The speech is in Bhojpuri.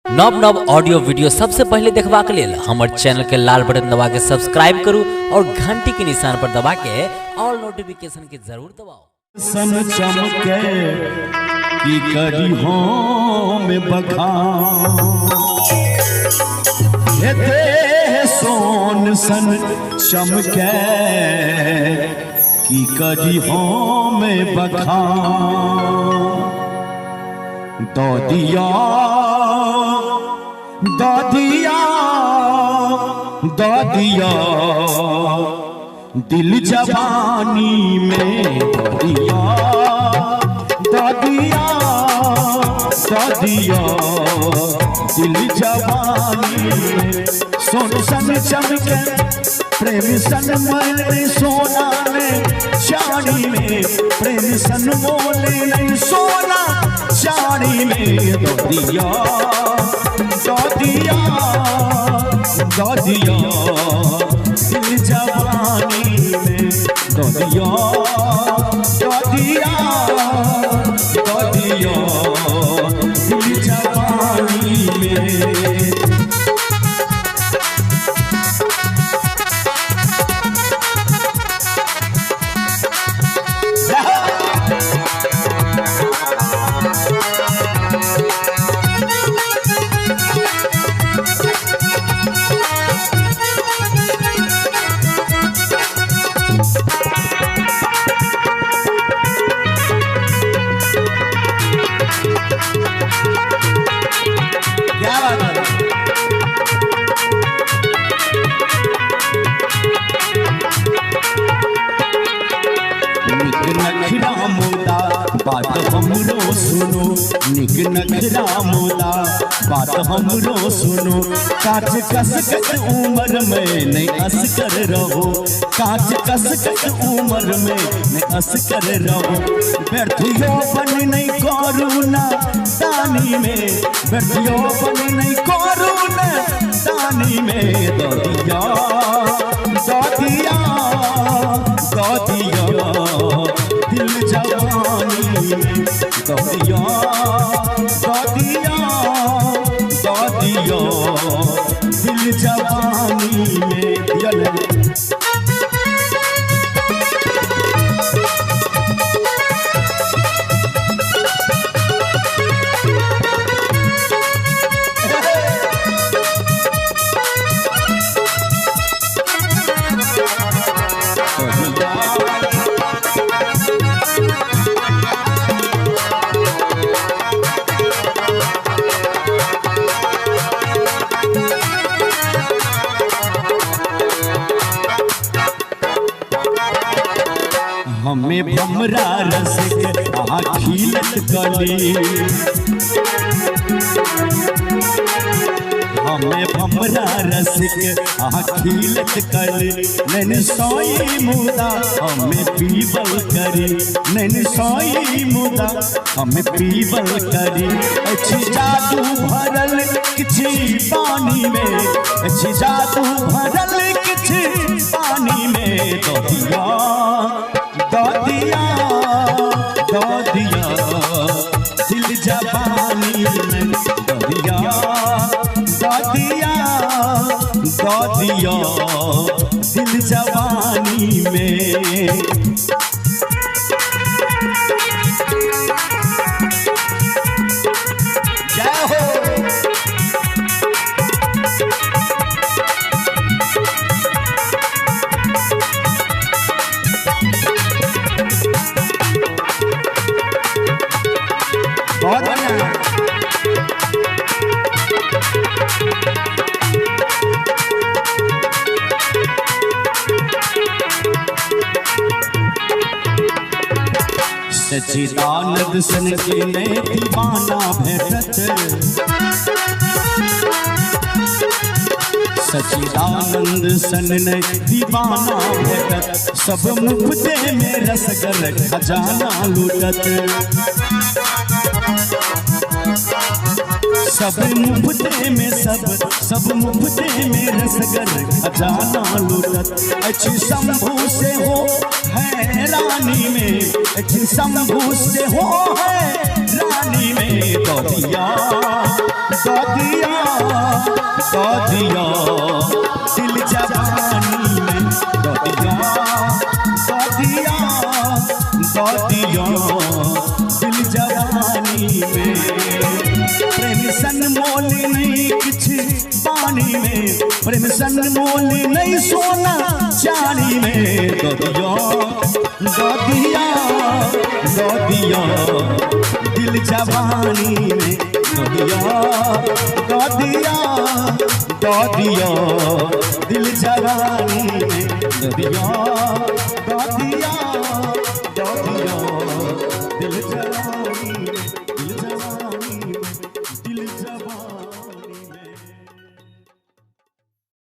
नव नव ऑडियो वीडियो सबसे पहले देखबा के लेल हमर चैनल के लाल बटन दबा के सब्सक्राइब करू और घंटी के निशान पर दबा के ऑल नोटिफिकेशन के जरूर दबाओ। सन चमके की करी हो में बखान हेते सोन सन चमके की करी हो में बखान दो दिया दिल जवानी में दिया दिल जवानी में सोन सन चमके प्रेम सन मोले सोना में चांदी में प्रेम सन मोले सोना चांदी में दिया दिल जवानी में दिया दिल जवानी में। नखरा मोदा बात हमरो सुनो निक नखरा मोदा बात हमरो सुनो काच कस उम्र में नहीं अस कर रहो काच कस उम्र में नहीं अस कर रहो बैठियो बन नहीं करूना दानी में बैठियो बन नहीं करूना दानी में दिया दिल जवानी में दिया दिल जवानी में दिया। हमें भमरा रसिक खिलत गली हमें भमरा रसिक खिलत कली नैन सोई मुदा हमें पीबल करी नैन सोई मुदा हमें पीबल करी अच्छी जादू भरल किछि पानी में अच्छी जादू भरल किछि पानी में दिया दिल जवानी में दिया दिल जवानी में। जय हो बहुत बढ़िया सच्चिदानंद सन के ने दीवाना भेटत सच्चिदानंद सन ने दीवाना भेटत सब मुफ्ते में रसगर खजाना लूटत सब मुफ्ते में सब मुफ्ते में रसगर खजाना लूटत अच्छी शंभू से हो है रानी में अच्छी शंभू से हो है रानी में दिया दिया दिल जवानी में दिया दिल जवानी में प्रेम सन मोल नहीं किछ पानी में प्रेम सन मोल नहीं सोना चांदी में दिया दिल जवानी में दिया दिल जवानी में दिया